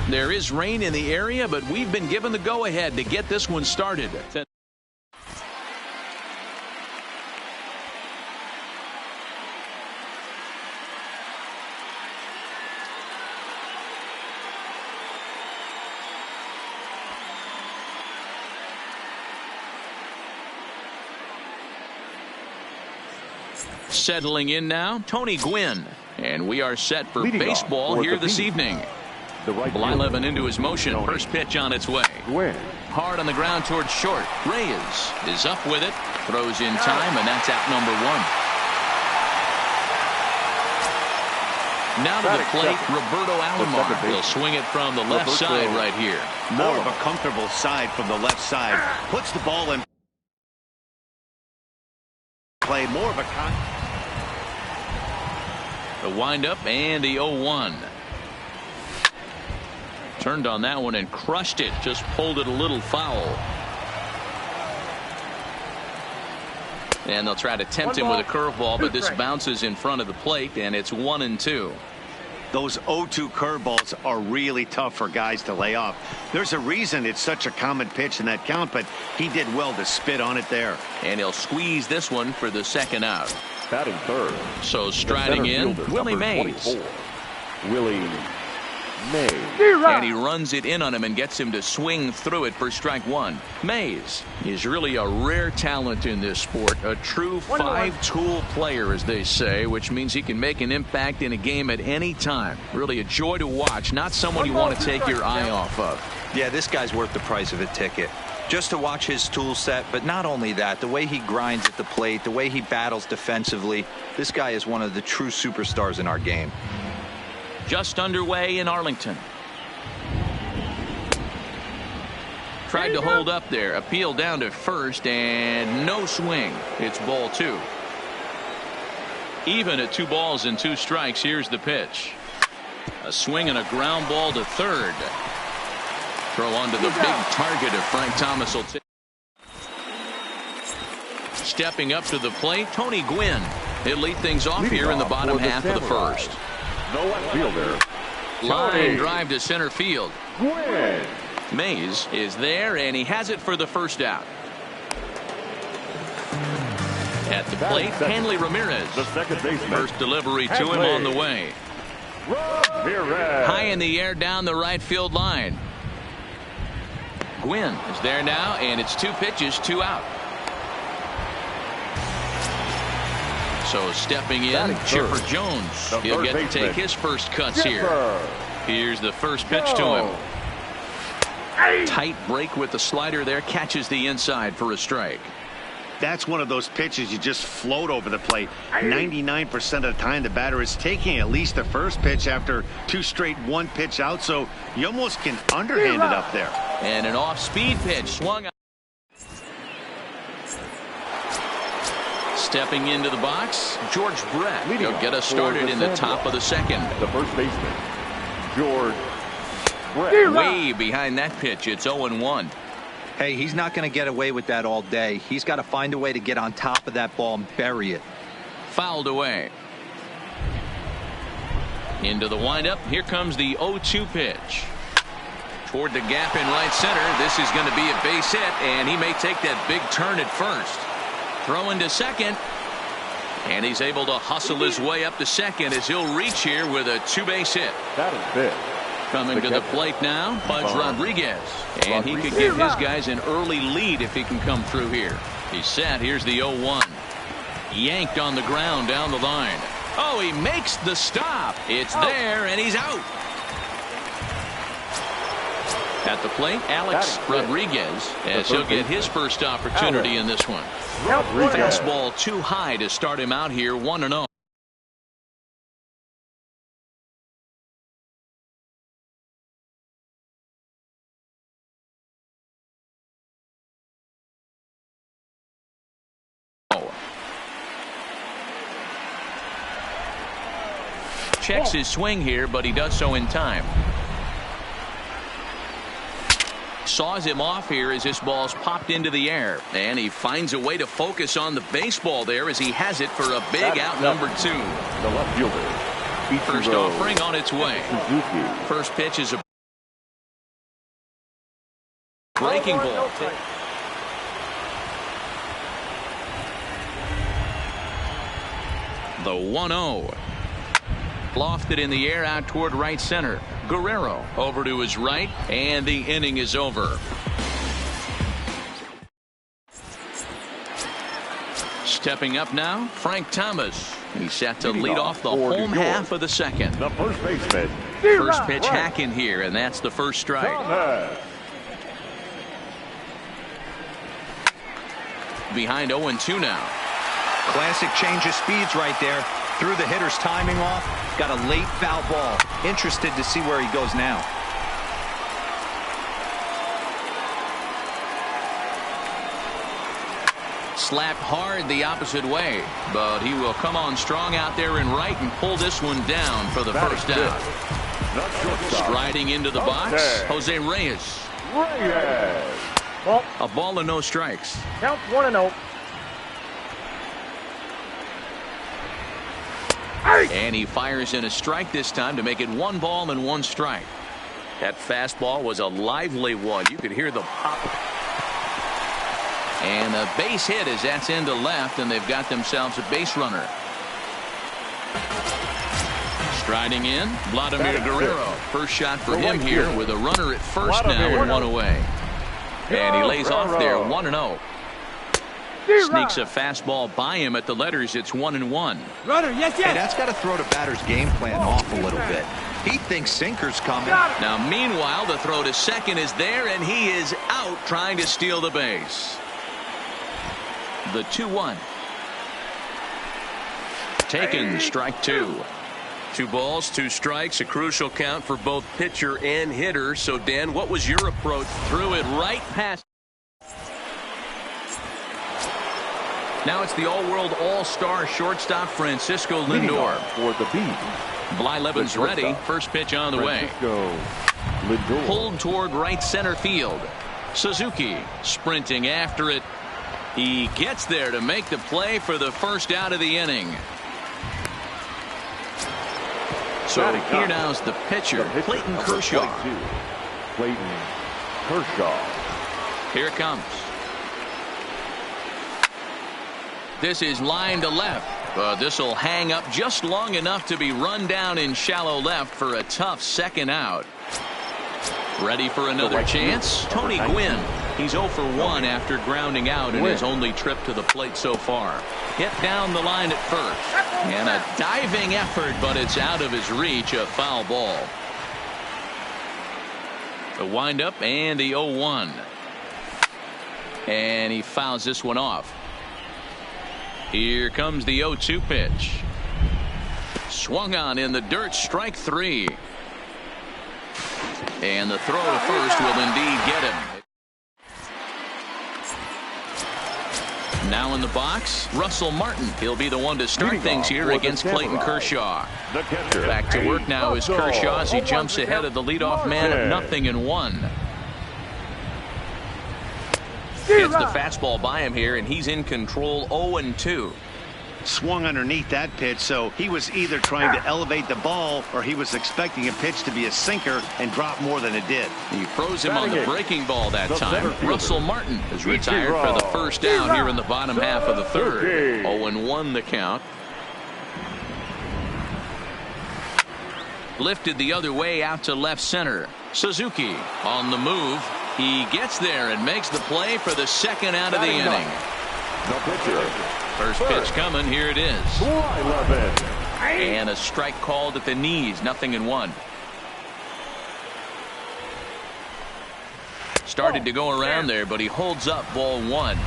There is rain in the area, but we've been given the go-ahead to get this one started. Settling in now, Tony Gwynn. And we are set for baseball here this evening. Blyleven into his motion. First pitch on its way. Hard on the ground towards short. Reyes is up with it. Throws in time, and that's out number one. Now to the plate, Roberto Alomar. He'll swing it from the left side right here. More of a comfortable side from the left side. Puts the ball in play. More of a the windup and the 0-1. Turned on that one and crushed it. Just pulled it a little foul. And they'll try to tempt him with a curveball, but this bounces in front of the plate, and it's 1-2. Those 0-2 curveballs are really tough for guys to lay off. There's a reason it's such a common pitch in that count, but he did well to spit on it there. And he'll squeeze this one for the second out. Batting third. So striding in, Willie Mays. Willie Mays. And he runs it in on him and gets him to swing through it for strike one. Mays is really a rare talent in this sport. A true five-tool player, as they say, which means he can make an impact in a game at any time. Really a joy to watch. Not someone you want to take your eye off of. Yeah, this guy's worth the price of a ticket. Just to watch his tool set, but not only that, the way he grinds at the plate, the way he battles defensively, this guy is one of the true superstars in our game. Just underway in Arlington. Tried to hold up there. Appeal down to first, and no swing. It's ball two. Even at 2 balls and 2 strikes. Here's the pitch. A swing and a ground ball to third. Throw onto the big target if Frank Thomas will take. Stepping up to the plate, Tony Gwynn. He'll lead things off here in the bottom half of the first. No left fielder. Line drive to center field. Gwynn. Mays is there, and he has it for the first out. At the plate, Hanley Ramirez. The second baseman. First delivery to him on the way. Ramirez. High in the air down the right field line. Gwynn is there now, and it's 2 pitches, 2 out. So stepping in, Chipper Jones. He'll get to take his first cuts here. Here's the first pitch to him. Tight break with the slider there, catches the inside for a strike. That's one of those pitches you just float over the plate. 99% of the time the batter is taking at least the first pitch after 2 straight 1-pitch out, so you almost can underhand it up there. And an off-speed pitch swung out. Stepping into the box, George Brett. He'll get us started in the top of the second. The first baseman, George Brett. Way behind that pitch. It's 0-1. Hey, he's not going to get away with that all day. He's got to find a way to get on top of that ball and bury it. Fouled away. Into the windup. Here comes the 0-2 pitch. Toward the gap in right center. This is going to be a base hit, and he may take that big turn at first. Throwing to second. And he's able to hustle his way up to second as he'll reach here with a 2-base hit. That is big. Coming to the plate now, Pudge Rodriguez. And he could give his guys an early lead if he can come through here. He's set. Here's the 0-1. Yanked on the ground down the line. Oh, he makes the stop. It's there, and he's out. At the plate, Alex Rodriguez, as he'll get his first opportunity in this one. Fastball too high to start him out here, 1-0. Checks his swing here, but he does so in time. Saws him off here as this ball's popped into the air, and he finds a way to focus on the baseball there as he has it for a big out number 2. The left fielder. First offering on its way. First pitch is a Breaking ball. The 1-0. Lofted in the air out toward right center. Guerrero over to his right, and the inning is over. Stepping up now, Frank Thomas. He's set to lead off the home half of the second. The first baseman. First pitch hacking here, and that's the first strike. Thomas. Behind 0-2 now. Classic change of speeds right there. Threw the hitter's timing off. Got a late foul ball. Interested to see where he goes now. Slapped hard the opposite way, but he will come on strong out there in right and pull this one down for the first out. Striding into the box, Jose Reyes. A ball and no strikes. Count 1-0. And he fires in a strike this time to make it 1 ball and 1 strike. That fastball was a lively one. You could hear the pop. And a base hit as that's into left, and they've got themselves a base runner. Striding in, Vladimir Guerrero. First shot for him here with a runner at first now and 1 away. And he lays off there 1-0. Sneaks a fastball by him at the letters. It's 1-1. Runner, yes. Hey, that's got to throw the batter's game plan off a little bit. He thinks sinker's coming. Now, meanwhile, the throw to second is there, and he is out trying to steal the base. The 2-1. Taken, strike 2. 2 balls, 2 strikes, a crucial count for both pitcher and hitter. So, Dan, what was your approach? Threw it right past. Now it's the all-world all-star shortstop Francisco Lindor. For the beat. Blyleven's ready. First pitch on the way. Lindor. Pulled toward right center field. Suzuki sprinting after it. He gets there to make the play for the first out of the inning. So here now's the pitcher, Clayton Kershaw. Clayton Kershaw. Here it comes. This is line to left. This will hang up just long enough to be run down in shallow left for a tough second out. Ready for another chance? Tony Gwynn. He's 0 for 1 after grounding out in his only trip to the plate so far. Hit down the line at first. And a diving effort, but it's out of his reach. A foul ball. The windup and the 0-1. And he fouls this one off. Here comes the 0-2 pitch. Swung on in the dirt, strike 3. And the throw to first will indeed get him. Now in the box, Russell Martin. He'll be the one to start things here against Clayton Kershaw. Back to work now is Kershaw as he jumps ahead of the leadoff man at 0-1. Gets the fastball by him here, and he's in control. 0-2. Swung underneath that pitch, so he was either trying to elevate the ball or he was expecting a pitch to be a sinker and drop more than it did. He froze him on the breaking ball that time. Russell Martin is retired for the first down here in the bottom half of the third. 0-1 the count. Lifted the other way out to left center. Suzuki on the move. He gets there and makes the play for the second out of the inning. First pitch coming. Here it is. And a strike called at the knees. 0-1. Started to go around there, but he holds up ball 1.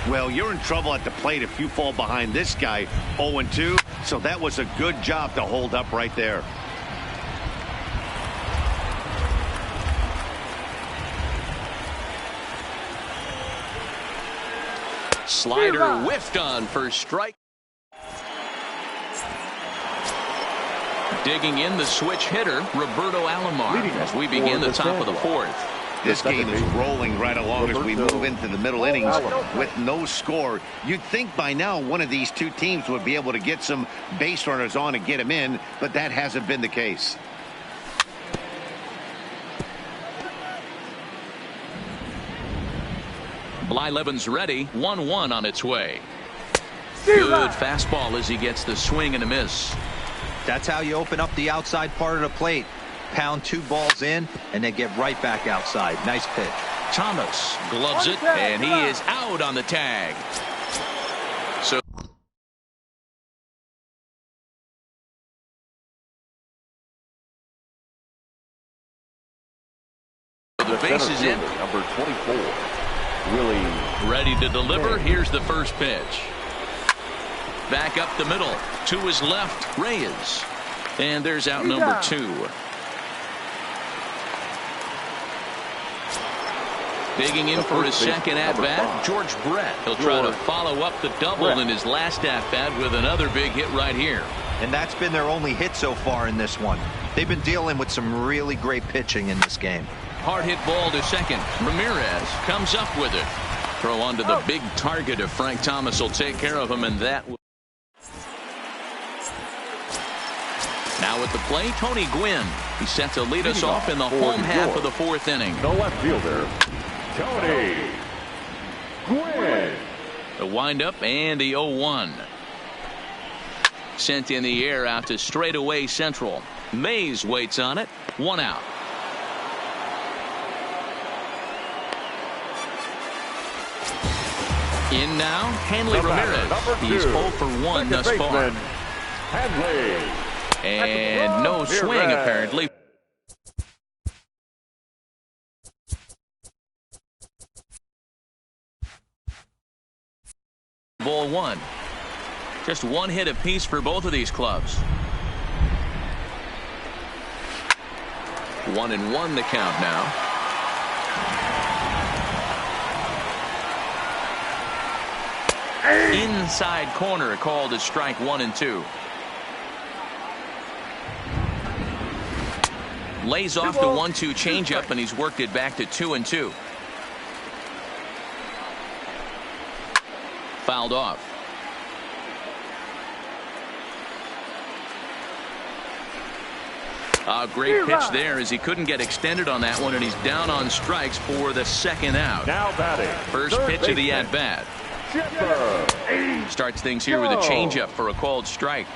Well, you're in trouble at the plate if you fall behind this guy. 0-2. So that was a good job to hold up right there. Slider whiffed on for strike. Digging in the switch hitter, Roberto Alomar, as we begin the top of the fourth. This game is rolling right along as we move into the middle innings with no score. You'd think by now one of these two teams would be able to get some base runners on and get them in, but that hasn't been the case. Blyleven's ready. 1-1 on its way. Good fastball as he gets the swing and a miss. That's how you open up the outside part of the plate. Pound 2 balls in and then get right back outside. Nice pitch. Thomas gloves it, and he is out on the tag. So the base is in. Number 24, Willie. Ready to deliver. Here's the first pitch. Back up the middle. To his left, Reyes. And there's out number 2. Digging in for his second at-bat, George Brett. He'll try to follow up the double in his last at-bat with another big hit right here. And that's been their only hit so far in this one. They've been dealing with some really great pitching in this game. Hard hit ball to second. Ramirez comes up with it. Throw onto the big target if Frank Thomas will take care of him, and that. Now at the plate, Tony Gwynn. He's set to lead us off in the home half of the 4th inning. The left fielder, Tony Gwynn. The windup and the 0-1. Sent in the air out to straightaway central. Mays waits on it. 1 out. In now, Hanley Ramirez. He's 0 for 1 thus far. Hanley. And no swing apparently. Ball 1. Just 1 hit apiece for both of these clubs. 1-1 the count now. Inside corner called as strike 1 and 2. Lays off the 1-2 changeup, and he's worked it back to 2 and 2. Fouled off. A great pitch there as he couldn't get extended on that one, and he's down on strikes for the second out. Now batting. First pitch of the at-bat. Starts things here with a changeup for a called strike.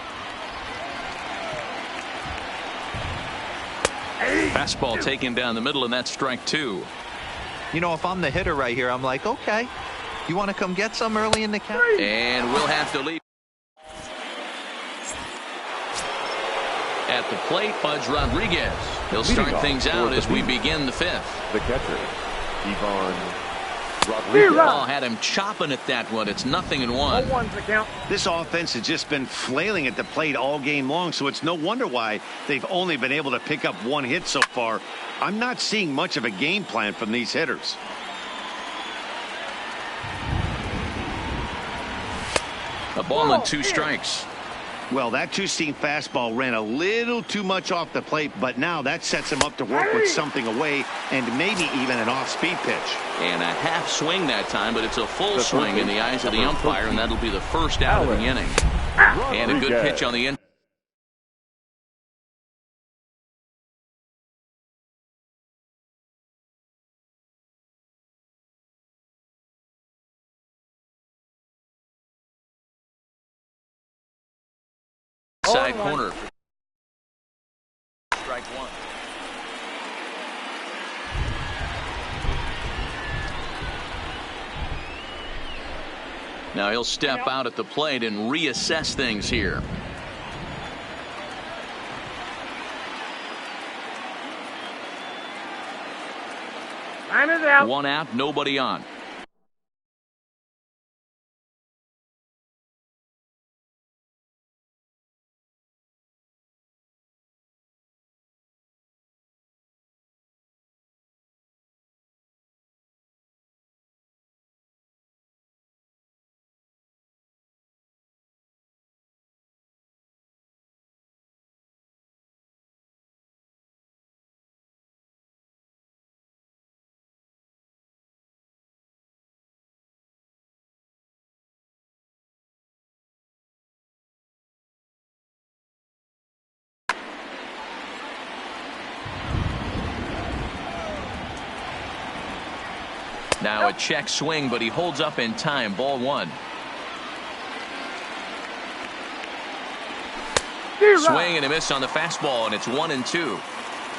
Fastball taken down the middle, and that's strike 2. You know, if I'm the hitter right here, I'm like, okay, you want to come get some early in the count? And we'll have to leave. At the plate, Pudge Rodriguez. He'll start things out as we begin the 5th. The catcher, Ivan Rodriguez. Oh, had him chopping at that one. It's 0-1. This offense has just been flailing at the plate all game long, so it's no wonder why they've only been able to pick up 1 hit so far. I'm not seeing much of a game plan from these hitters. A ball and 2 strikes. Well, that 2-seam fastball ran a little too much off the plate, but now that sets him up to work with something away and maybe even an off-speed pitch. And a half swing that time, but it's a full swing in the eyes of the umpire, and that'll be the first out of the inning. And a good pitch on the inside corner. Strike 1. Now he'll step out at the plate and reassess things here. Time is out. 1 out, nobody on. Now a check swing, but he holds up in time. Ball one. Swing and a miss on the fastball, and it's 1-2.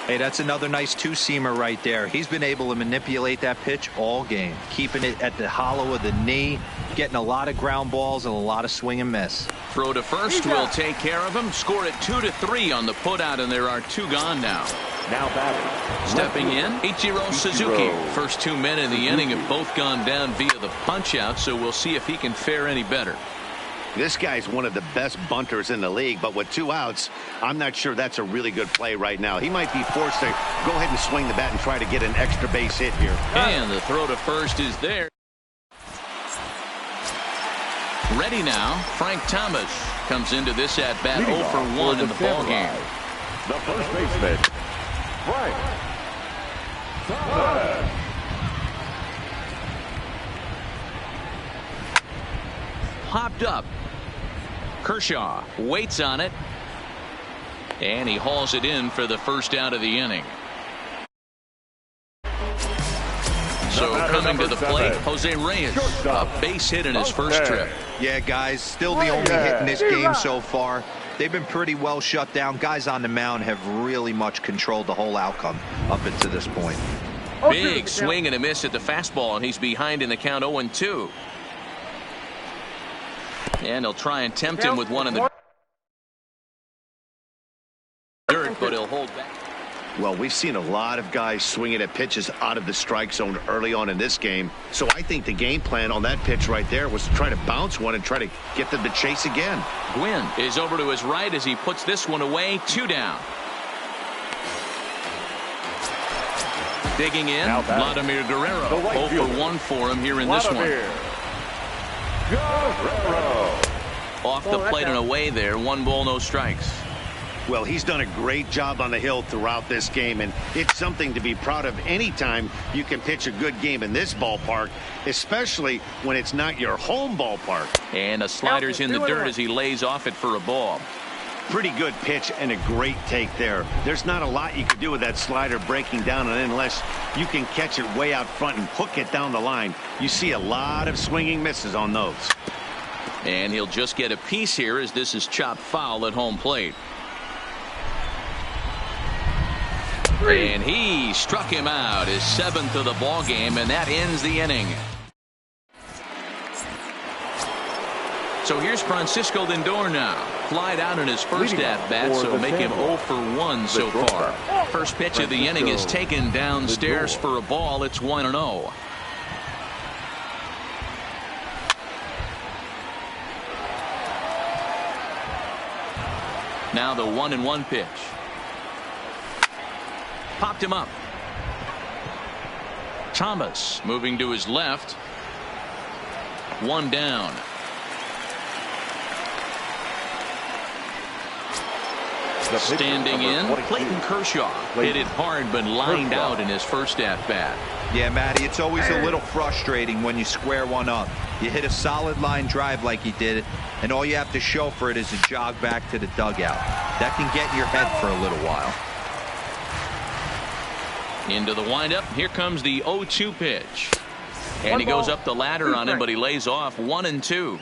Hey, that's another nice two-seamer right there. He's been able to manipulate that pitch all game, keeping it at the hollow of the knee, getting a lot of ground balls and a lot of swing and miss. Throw to first will take care of him. Score it 2-3 on the putout, and there are two gone now. Now batting. Stepping in, Ichiro Suzuki. First 2 men in the inning have both gone down via the punch-out, so we'll see if he can fare any better. This guy's one of the best bunters in the league, but with 2 outs, I'm not sure that's a really good play right now. He might be forced to go ahead and swing the bat and try to get an extra base hit here. And the throw to first is there. Ready now, Frank Thomas comes into this at-bat 0 for 1 in the ballgame. The first baseman, Frank Thomas. Hopped up. Kershaw waits on it, and he hauls it in for the first out of the inning. So coming to the plate, Jose Reyes, a base hit in his first trip. Yeah, guys, still the only hit in this game so far. They've been pretty well shut down. Guys on the mound have really much controlled the whole outcome up until this point. Big swing and a miss at the fastball, and he's behind in the count 0-2. And he'll try and tempt him with one in the dirt, but he'll hold back. Well, we've seen a lot of guys swinging at pitches out of the strike zone early on in this game. So I think the game plan on that pitch right there was to try to bounce one and try to get them to chase again. Gwynn is over to his right as he puts this one away. 2 down. Digging in, Vladimir Guerrero. 0 for 1 for him here in this one. Guerrero. Off the plate and away there. 1 ball, no strikes. Well, he's done a great job on the hill throughout this game, and it's something to be proud of anytime you can pitch a good game in this ballpark, especially when it's not your home ballpark. And a slider's in the dirt as he lays off it for a ball. Pretty good pitch and a great take there. There's not a lot you can do with that slider breaking down, and unless you can catch it way out front and hook it down the line, you see a lot of swinging misses on those. And he'll just get a piece here as this is chopped foul at home plate. And he struck him out, his 7th of the ball game, and that ends the inning. So here's Francisco Lindor now. Flied out in his first at-bat, so make him 0 for 1 so far. First pitch of the inning is taken downstairs for a ball. It's 1-0. Now the 1-1 pitch. Popped him up. Thomas moving to his left. 1 down. Standing in, Clayton Kershaw hit it hard but lined out in his first at-bat. Yeah, Matty, it's always a little frustrating when you square one up. You hit a solid line drive like he did, and all you have to show for it is a jog back to the dugout. That can get in your head for a little while. Into the windup. Here comes the 0-2 pitch. And he goes up the ladder on him, but he lays off 1-2.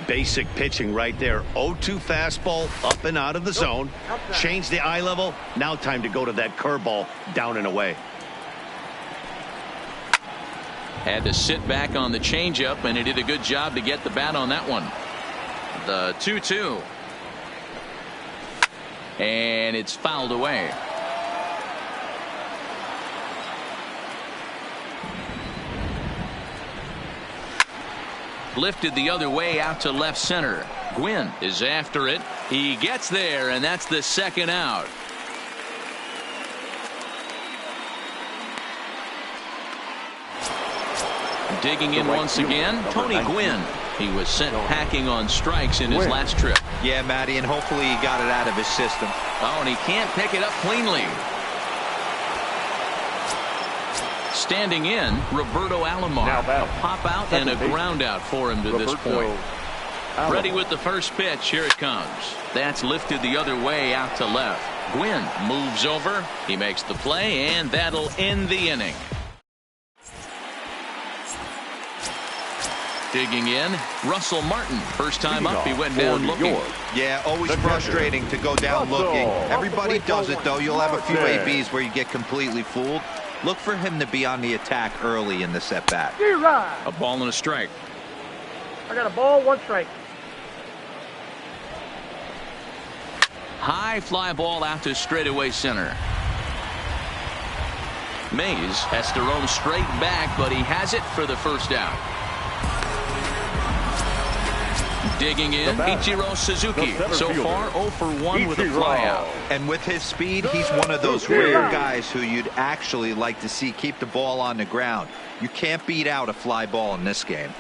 Basic pitching right there. 0-2 fastball up and out of the zone. Change the eye level. Now time to go to that curveball down and away. Had to sit back on the changeup, and he did a good job to get the bat on that one. The 2-2. And it's fouled away. Lifted the other way out to left center. Gwynn is after it. He gets there, and that's the 2nd out. Digging in once again, Tony Gwynn. He was sent packing on strikes in his last trip. Yeah, Matty, and hopefully he got it out of his system. Oh, and he can't pick it up cleanly. Standing in, Roberto Alomar. A pop out and a ground out for him to this point. Ready with the first pitch. Here it comes. That's lifted the other way out to left. Gwynn moves over. He makes the play, and that'll end the inning. Digging in, Russell Martin. First time up, he went down looking. Yeah, always frustrating to go down looking. Everybody does it, though. You'll have a few ABs where you get completely fooled. Look for him to be on the attack early in the at-bat. A ball and a strike. I got a ball, 1 strike. High fly ball out to straightaway center. Mays has to roam straight back, but he has it for the first out. Digging in, Ichiro Suzuki. So far, 0 for 1 with a flyout. And with his speed, he's one of those rare guys who you'd actually like to see keep the ball on the ground. You can't beat out a fly ball in this game.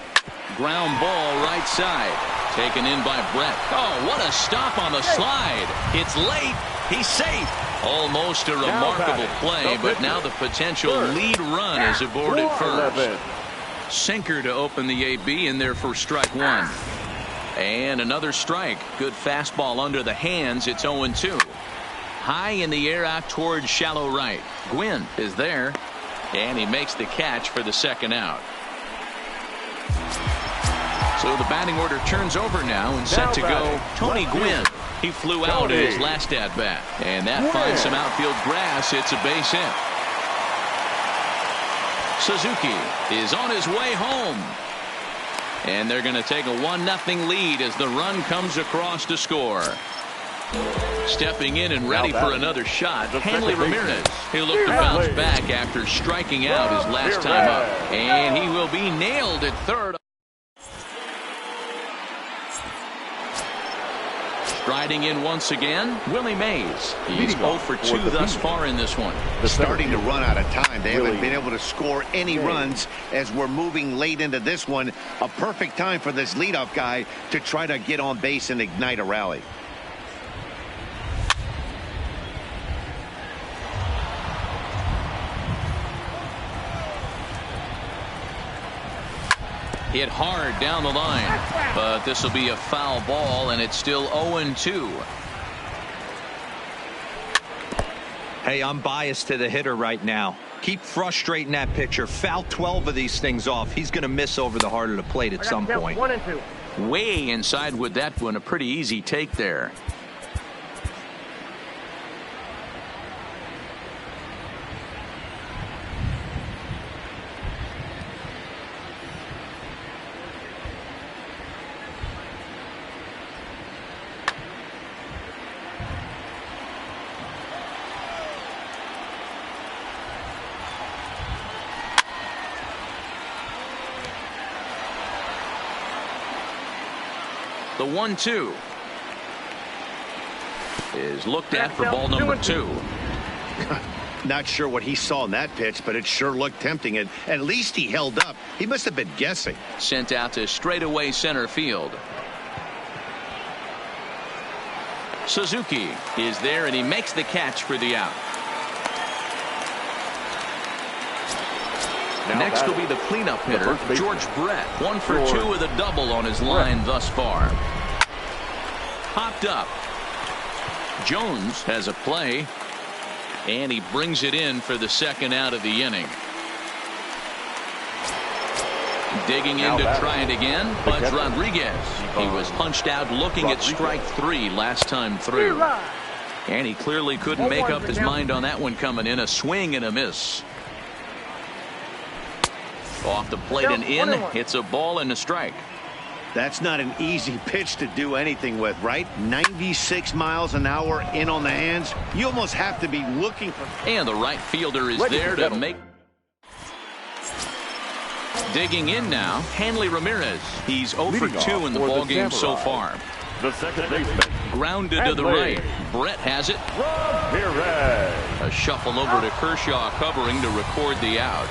Ground ball right side. Taken in by Brett. Oh, what a stop on the slide. It's late. He's safe. Almost a remarkable play, but now the potential lead run is aboard at first. Sinker to open the AB in there for strike 1. And another strike. Good fastball under the hands. It's 0-2. High in the air out towards shallow right. Gwynn is there, and he makes the catch for the second out. So the batting order turns over now and set to go Tony Gwynn. He flew out in his last at-bat, and that finds some outfield grass. It's a base hit. Suzuki is on his way home. And they're going to take a 1-0 lead as the run comes across to score. Stepping in and ready for another shot, Hanley Ramirez. He'll look to bounce back after striking out his last time up. And he will be nailed at third. Striding in once again, Willie Mays. He's 0 for 2 thus far in this one. Starting to run out of time. They haven't been able to score any runs as we're moving late into this one. A perfect time for this leadoff guy to try to get on base and ignite a rally. Hit hard down the line, but this will be a foul ball, and it's still 0-2. Hey, I'm biased to the hitter right now. Keep frustrating that pitcher. Foul 12 of these things off. He's going to miss over the heart of the plate at some point. 1 and 2. Way inside with that one. A pretty easy take there. The 1-2 is looked at for ball number 2. Not sure what he saw in that pitch, but it sure looked tempting. And at least he held up. He must have been guessing. Sent out to straightaway center field. Suzuki is there, and he makes the catch for the out. Next will be the cleanup hitter, George Brett. 1 for 2 with a double on his line thus far. Popped up. Jones has a play, and he brings it in for the second out of the inning. Digging in to try it again, Budge Rodriguez. He was punched out looking at strike 3 last time through. And he clearly couldn't make up his mind on that one coming in. A swing and a miss. Off the plate and in. It's a ball and a strike. That's not an easy pitch to do anything with, right? 96 miles an hour in on the hands. You almost have to be looking for. And the right fielder is there to make. Digging in now, Hanley Ramirez. He's 0 for 2 in the ballgame so far. The second baseman. Grounded to the right. Brett has it. A shuffle over to Kershaw covering to record the out.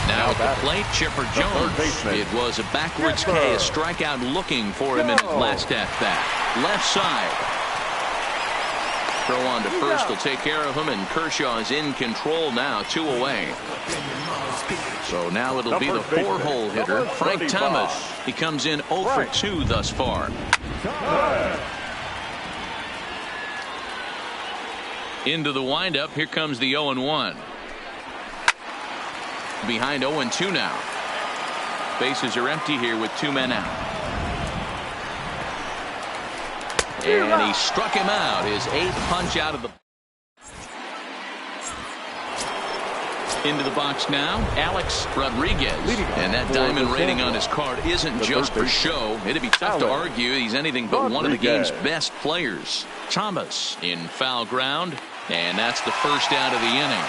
Now at the plate, Chipper Jones. It was a backwards K, a strikeout looking for him in his last at-bat. Left side. Throw on to first will take care of him, and Kershaw is in control now, 2 away. So now it'll be the 4-hole hitter, Frank Thomas. He comes in 0 for 2 thus far. Into the windup, here comes the 0-1. Behind 0-2 now. Bases are empty here with 2 men out. And he struck him out. His 8th punch out of the... Into the box now, Alex Rodriguez. And that diamond rating on his card isn't just for show. It'd be tough to argue he's anything but one of the game's best players. Thomas in foul ground, and that's the first out of the inning.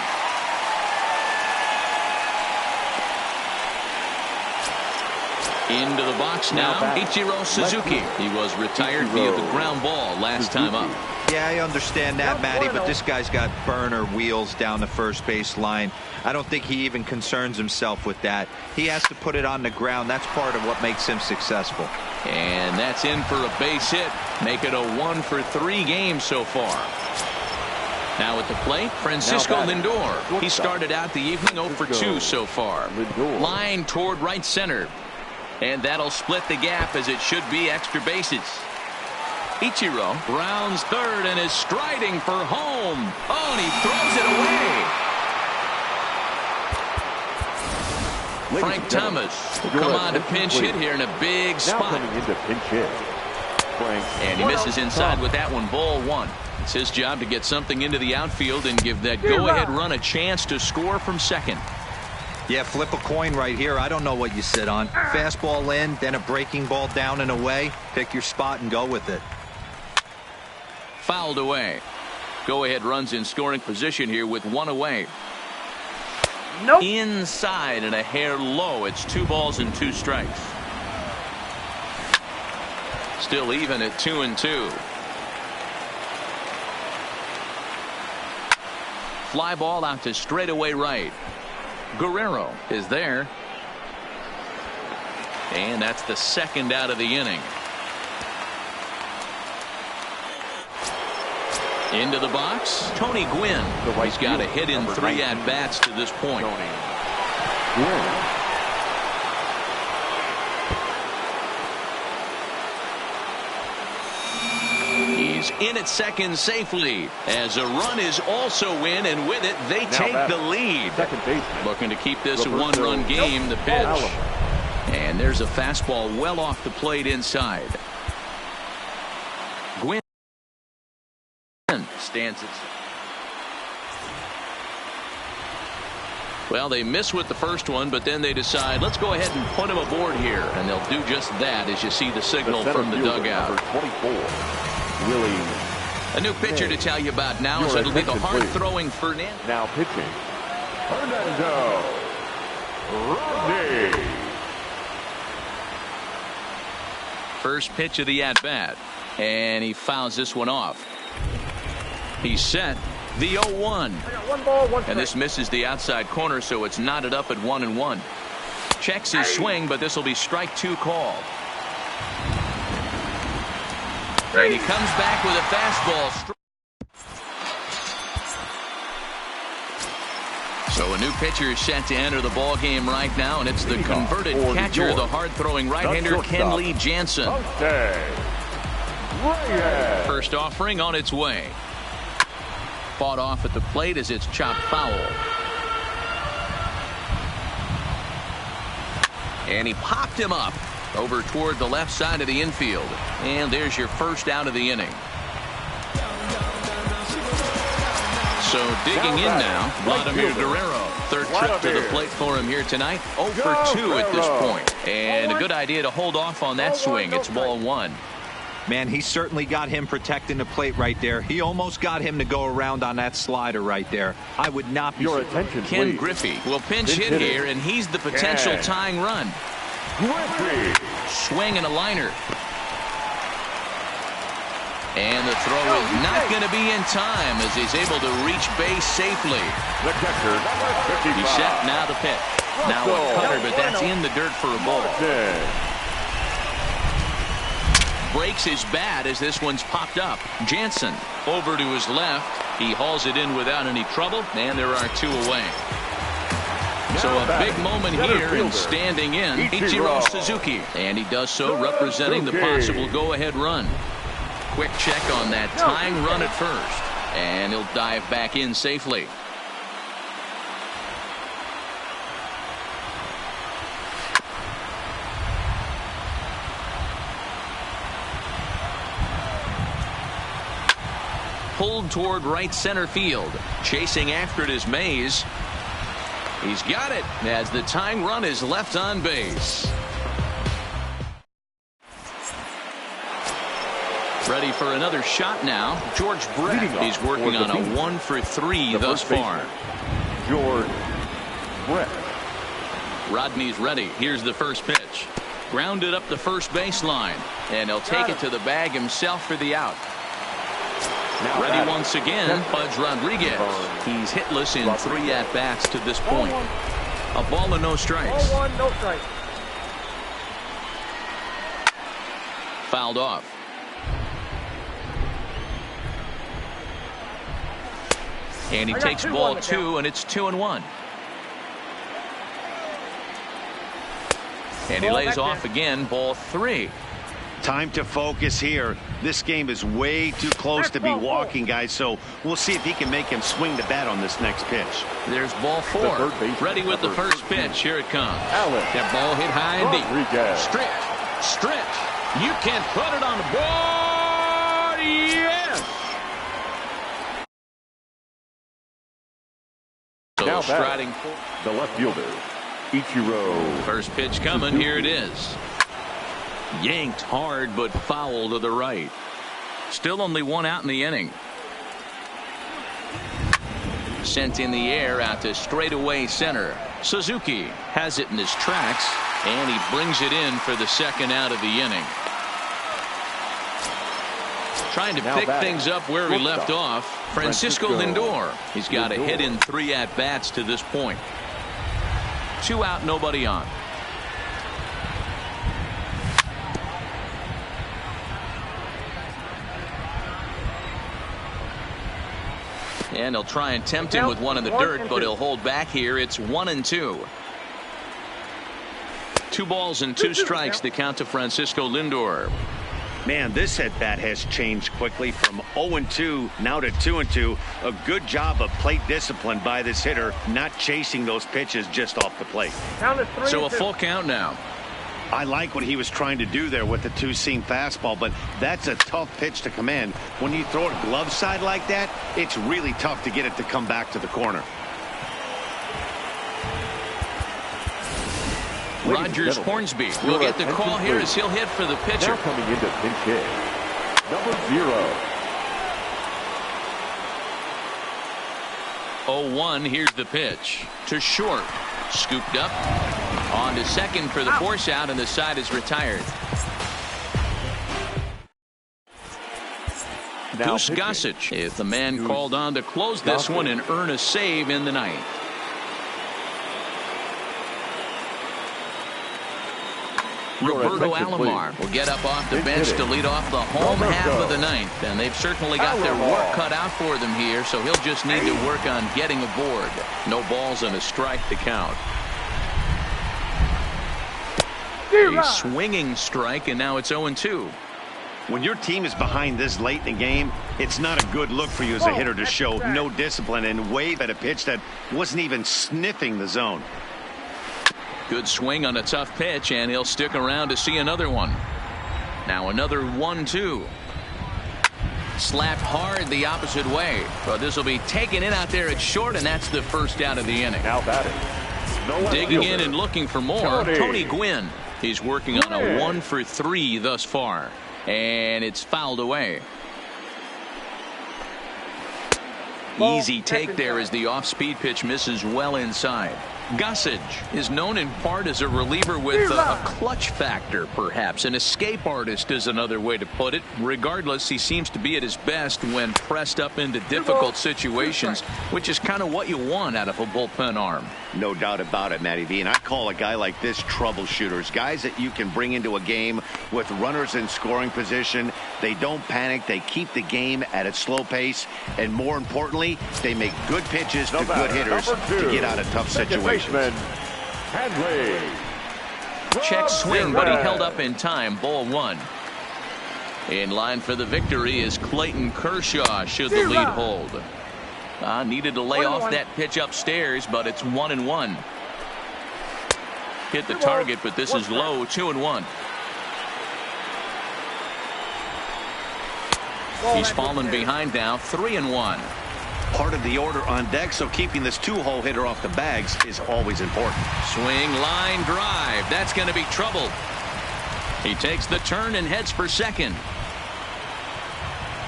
Into the box now, Ichiro Suzuki. He was retired via the ground ball last time up. Yeah, I understand that, Matty, but this guy's got burner wheels down the first base line. I don't think he even concerns himself with that. He has to put it on the ground. That's part of what makes him successful. And that's in for a base hit. Make it a 1-for-3 game so far. Now at the plate, Francisco Lindor. He started out the evening 0-for-2 so far. Line toward right center. And that'll split the gap, as it should be extra bases. Ichiro rounds third and is striding for home. Oh, and he throws it away. Frank Thomas will come on to pinch hit here in a big spot. And he misses inside with that one. Ball 1. It's his job to get something into the outfield and give that go-ahead run a chance to score from second. Yeah, flip a coin right here. I don't know what you sit on. Fastball in, then a breaking ball down and away. Pick your spot and go with it. Fouled away. Go-ahead runs in scoring position here with 1 away. Nope. Inside and a hair low. It's 2 balls and 2 strikes. Still even at 2-2. Fly ball out to straightaway right. Guerrero is there. And that's the second out of the inning. Into the box, Tony Gwynn. He's got a hit in 3 at-bats to this point. He's in at second safely, as a run is also in, and with it they take the lead. Looking to keep this a 1-run game. The pitch, and there's a fastball well off the plate inside. Gwynn stands it. Well, they miss with the first one, but then they decide, let's go ahead and put him aboard here, and they'll do just that, as you see the signal from the dugout. A new pitcher to tell you about now, so it'll be the hard-throwing Fernando. Now pitching, Fernando Rodney. First pitch of the at-bat, and he fouls this one off. He's set. The 0-1. I got 1 ball, 1 strike. And this misses the outside corner, so it's knotted up at 1-1. Checks his swing, but this will be strike 2 called. And he comes back with a fastball. So a new pitcher is set to enter the ball game right now, and it's the converted catcher, the hard-throwing right-hander Kenley Jansen. First offering on its way. Fought off at the plate as it's chopped foul. And he popped him up over toward the left side of the infield. And there's your first out of the inning. So digging in now, Vladimir Guerrero. Third trip to the plate for him here tonight. 0-for-2 at this point. And a good idea to hold off on that swing. It's ball 1. Man, he certainly got him protecting the plate right there. He almost got him to go around on that slider right there. I would not be... Your attention, Ken please. Griffey will pinch hit here, and he's the potential tying run. Griffey. Swing and a liner. And the throw is not going to be in time, as he's able to reach base safely. The catcher, number 55. He's set now the pitch. Now a cutter, but that's in the dirt for a ball. Breaks his bat as this one's popped up. Jansen over to his left. He hauls it in without any trouble, and there are 2 away. So a big moment here, and standing in, Ichiro Suzuki. And he does so representing the possible go-ahead run. Quick check on that tying run at first, and he'll dive back in safely. pulled toward right center field. Chasing after it is Mays. He's got it as the tying run is left on base. Ready for another shot now. George Brett. He's working on a 1-for-3 thus far. George Brett. Rodney's ready. Here's the first pitch. Grounded up the first baseline. And he'll take it to the bag himself for the out. Ready once again, Pudge Rodriguez. He's hitless in 3 at-bats to this point. A ball and no strikes. 1-1, no strikes. Fouled off. And he takes ball 2, and it's 2-1. And he lays off again, ball 3. Time to focus here. This game is way too close to be walking, guys, so we'll see if he can make him swing the bat on this next pitch. There's ball 4. Ready with the first pitch. Here it comes. That ball hit high and deep. Stretch. You can't put it on the board. Yes. So striding the left fielder, Ichiro. First pitch coming. Here it is. Yanked hard but foul to the right. Still only 1 out in the inning. Sent in the air out to straightaway center. Suzuki has it in his tracks, and he brings it in for the 2nd out of the inning. Trying to pick things up where he left off. Francisco Lindor. He's got a hit in 3 at-bats to this point. 2 out, nobody on. And he'll try and tempt him with one in the dirt, but he'll hold back here. It's 1-2. 2 balls and 2 strikes to count to Francisco Lindor. Man, this at bat has changed quickly from 0-2 now to 2-2. A good job of plate discipline by this hitter, not chasing those pitches just off the plate. So a full count now. I like what he was trying to do there with the 2-seam fastball, but that's a tough pitch to command. When you throw it glove side like that, it's really tough to get it to come back to the corner. Rogers Hornsby will get the call here as he'll hit for the pitcher. Now coming into pinch hit, number 0. 0-1. Here's the pitch to short. Scooped up. On to second for the force out, and the side is retired. Goose Gossage is the man called on to close this one and earn a save in the ninth. Roberto Alomar will get up off the bench to lead off the home half of the ninth, and they've certainly got their work cut out for them here, so he'll just need to work on getting aboard. No balls and a strike to count. A swinging strike, and now it's 0-2. When your team is behind this late in the game, it's not a good look for you as a hitter to show no discipline and wave at a pitch that wasn't even sniffing the zone. Good swing on a tough pitch, and he'll stick around to see another one. Now another 1-2. Slapped hard the opposite way, but this will be taken in out there at short, and that's the first out of the inning. Now batting. Digging in and looking for more, Tony Gwynn. He's working on a 1-for-3 thus far, and it's fouled away. Easy take there as the off-speed pitch misses well inside. Gossage is known in part as a reliever with a clutch factor, perhaps. An escape artist is another way to put it. Regardless, he seems to be at his best when pressed up into difficult situations, which is kind of what you want out of a bullpen arm. No doubt about it, Matty V. And I call a guy like this troubleshooters. Guys that you can bring into a game with runners in scoring position. They don't panic. They keep the game at a slow pace. And more importantly, they make good pitches to good hitters to get out of tough situations. Check swing, but he held up in time. Ball 1. In line for the victory is Clayton Kershaw should the lead hold. Needed to lay off that pitch upstairs, but it's 1-1. Hit the target, but this is low. 2-1. He's fallen behind now, 3-1. Part of the order on deck, so keeping this two-hole hitter off the bags is always important. Swing, line drive. That's going to be trouble. He takes the turn and heads for second.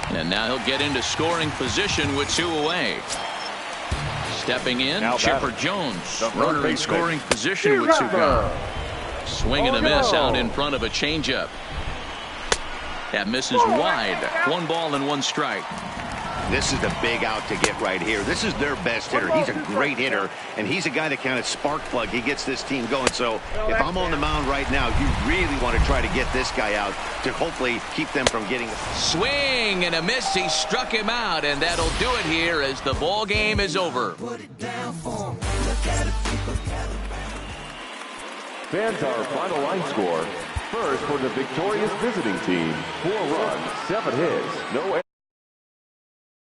And now he'll get into scoring position with 2 away. Stepping in, Now Chipper batting, Jones. the third Runner in baseman, scoring position with 2 gone. Swing and a miss out in front of a changeup. That misses wide. 1 ball and 1 strike. This is the big out to get right here. This is their best hitter. He's a great hitter, and he's a guy that kind of spark plug. He gets this team going. So if I'm on the mound right now, you really want to try to get this guy out to hopefully keep them from getting. Swing and a miss. He struck him out, and that'll do it here as the ball game is over. Fans, our final line score. First for the victorious visiting team, 4 runs, 7 hits, no